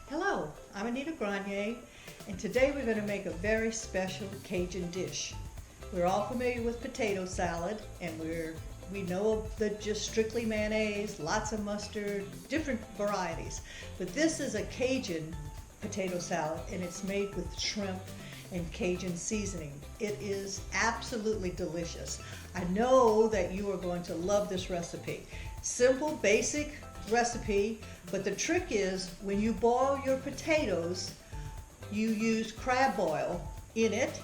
Hello, I'm Anita Grenier, and today we're going to make a very special Cajun dish. We're all familiar with potato salad, and we know of the just strictly mayonnaise, lots of mustard, different varieties. But this is a Cajun potato salad, and it's made with shrimp and Cajun seasoning. It is absolutely delicious. I know that you are going to love this recipe. Simple, basic recipe, but the trick is when you boil your potatoes, you use crab oil in it,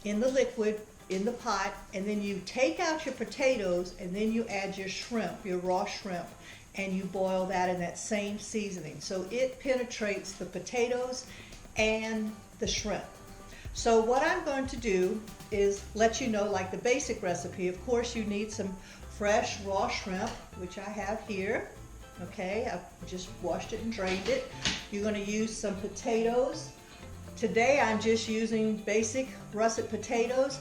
in the liquid, in the pot, and then you take out your potatoes and then you add your shrimp, your raw shrimp, and you boil that in that same seasoning. So it penetrates the potatoes and the shrimp. So what I'm going to do is let you know, like the basic recipe, of course you need some fresh raw shrimp, which I have here. Okay, I've just washed it and drained it. You're going to use some potatoes. Today I'm just using basic russet potatoes.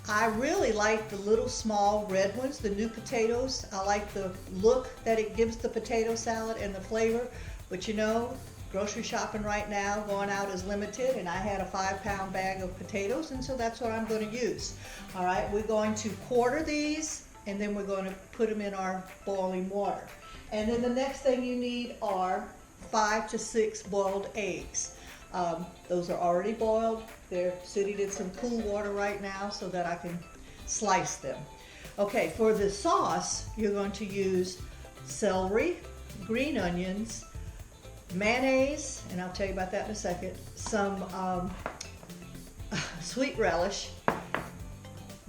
I really like the little small red ones, the new potatoes. I like the look that it gives the potato salad and the flavor. But you know, grocery shopping right now, going out is limited, and I had a 5-pound bag of potatoes, and so that's what I'm going to use. All right, we're going to quarter these, and then we're going to put them in our boiling water. And then the next thing you need are 5 to 6 boiled eggs. Those are already boiled. They're sitting in some cool water right now so that I can slice them. Okay, for the sauce, you're going to use celery, green onions, mayonnaise, and I'll tell you about that in a second, some sweet relish,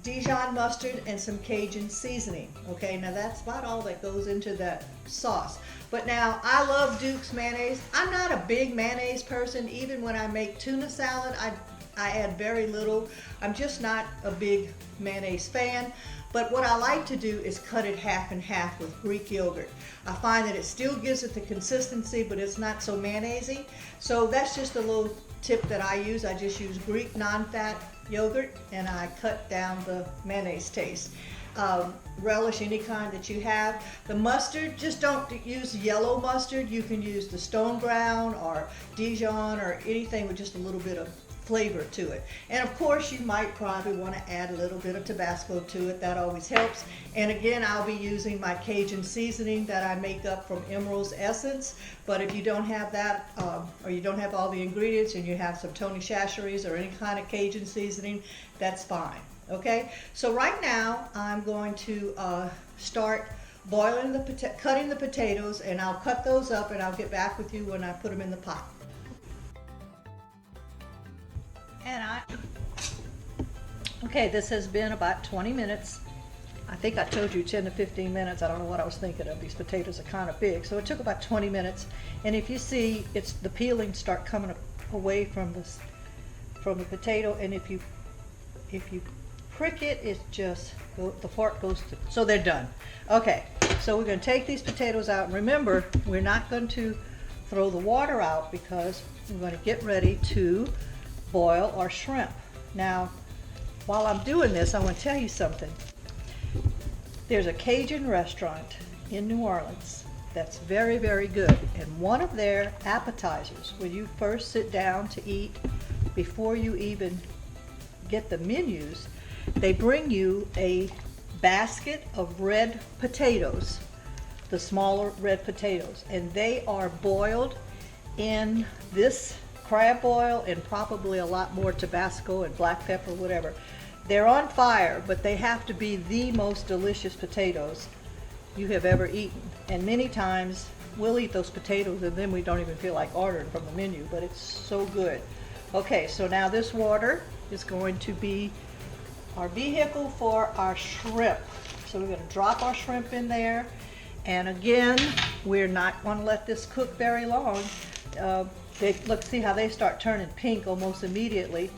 Dijon mustard, and some Cajun seasoning. Okay, now that's about all that goes into that sauce. But now, I love Duke's mayonnaise. I'm not a big mayonnaise person. Even when I make tuna salad, I add very little. I'm just not a big mayonnaise fan. But what I like to do is cut it half and half with Greek yogurt. I find that it still gives it the consistency, but it's not so mayonnaisey. So that's just a little tip that I use. I just use Greek non-fat yogurt, and I cut down the mayonnaise taste. Relish any kind that you have. The mustard, just don't use yellow mustard. You can use the stone ground or Dijon or anything with just a little bit of flavor to it. And of course, you might probably want to add a little bit of Tabasco to it. That always helps. And again, I'll be using my Cajun seasoning that I make up from Emerald's Essence. But if you don't have that, or you don't have all the ingredients, and you have some Tony Chachere's or any kind of Cajun seasoning, that's fine. Okay, so right now I'm going to start boiling cutting the potatoes, and I'll cut those up and I'll get back with you when I put them in the pot. Okay, this has been about 20 minutes. I think I told you 10 to 15 minutes. I don't know what I was thinking of. These potatoes are kind of big. So it took about 20 minutes. And if you see, it's the peeling start coming away from the potato, and if you prick it, it just the fork goes to, so they're done. Okay, so we're going to take these potatoes out. Remember, we're not going to throw the water out because we're going to get ready to boil our shrimp. Now, while I'm doing this, I want to tell you something. There's a Cajun restaurant in New Orleans that's very, very good, and one of their appetizers, when you first sit down to eat, before you even get the menus, they bring you a basket of red potatoes, the smaller red potatoes, and they are boiled in this crab oil and probably a lot more Tabasco and black pepper, whatever. They're on fire, but they have to be the most delicious potatoes you have ever eaten. And many times we'll eat those potatoes and then we don't even feel like ordering from the menu, but it's so good. Okay, so now this water is going to be our vehicle for our shrimp. So we're going to drop our shrimp in there, and again, we're not going to let this cook very long. Look, see how they start turning pink almost immediately.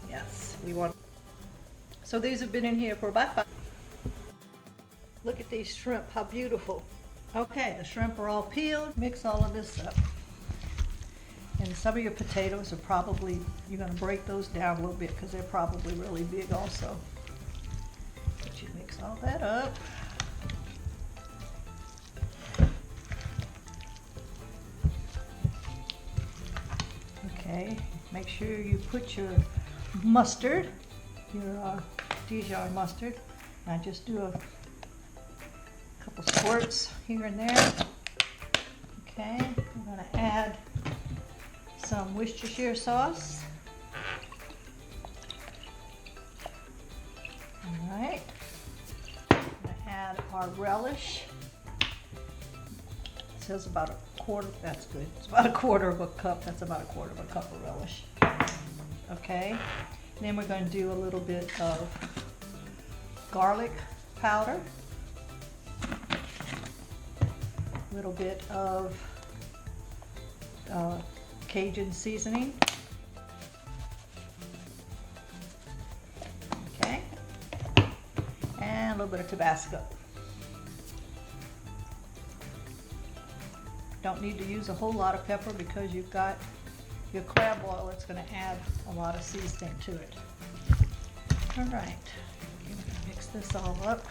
Yes, we want. So these have been in here for about 5. Look at these shrimp, how beautiful. Okay, the shrimp are all peeled. Mix all of this up. And some of your potatoes are probably, you're going to break those down a little bit because they're probably really big also. But you mix all that up. Okay, make sure you put your mustard, your Dijon mustard. I just do a couple squirts here and there. Okay, I'm going to add some Worcestershire sauce. All right, I'm going to add our relish. It says about a quarter, that's good. It's about a quarter of a cup, that's about a quarter of a cup of relish. Okay, then we're going to do a little bit of garlic powder, a little bit of Cajun seasoning. Okay, and a little bit of Tabasco. Don't need to use a whole lot of pepper because you've got your crab oil. It's going to add a lot of seasoning to it. All right, mix this all up.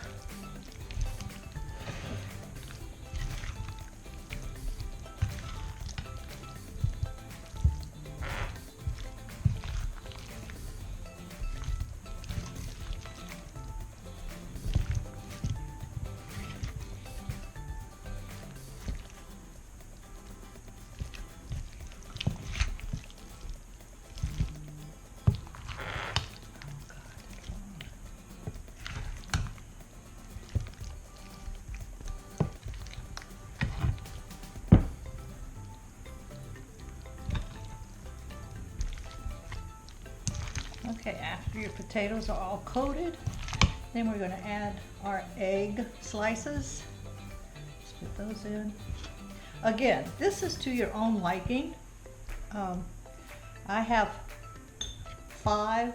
Okay, after your potatoes are all coated, then we're going to add our egg slices. Just put those in. Again, this is to your own liking. I have 5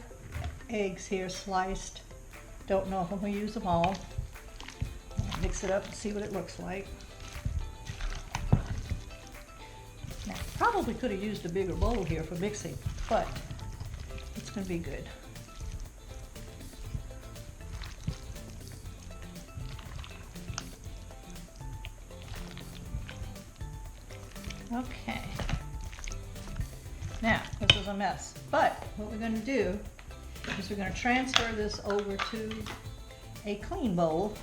eggs here sliced. Don't know if I'm going to use them all. Mix it up and see what it looks like. Now, probably could have used a bigger bowl here for mixing, but it's going to be good. Okay. Now, this is a mess, but what we're going to do is we're going to transfer this over to a clean bowl.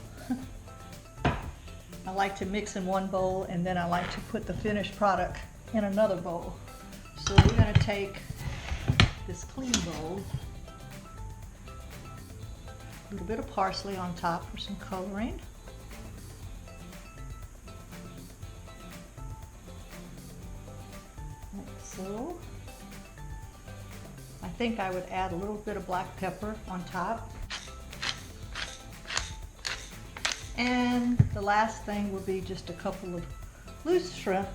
I like to mix in one bowl and then I like to put the finished product in another bowl. So we're going to take this clean bowl, a little bit of parsley on top for some coloring. Like so. I think I would add a little bit of black pepper on top. And the last thing will be just a couple of loose shrimp,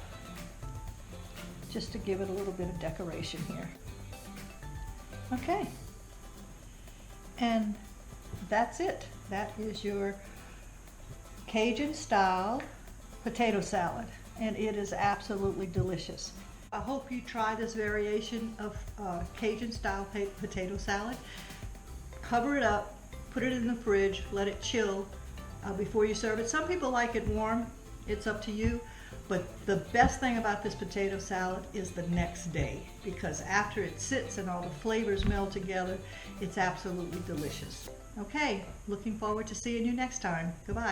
just to give it a little bit of decoration here. Okay, and that's it. That is your Cajun style potato salad, and it is absolutely delicious. I hope you try this variation of Cajun style potato salad. Cover it up, put it in the fridge, let it chill before you serve it. Some people like it warm, it's up to you. But the best thing about this potato salad is the next day, because after it sits and all the flavors meld together, it's absolutely delicious. Okay, looking forward to seeing you next time. Goodbye.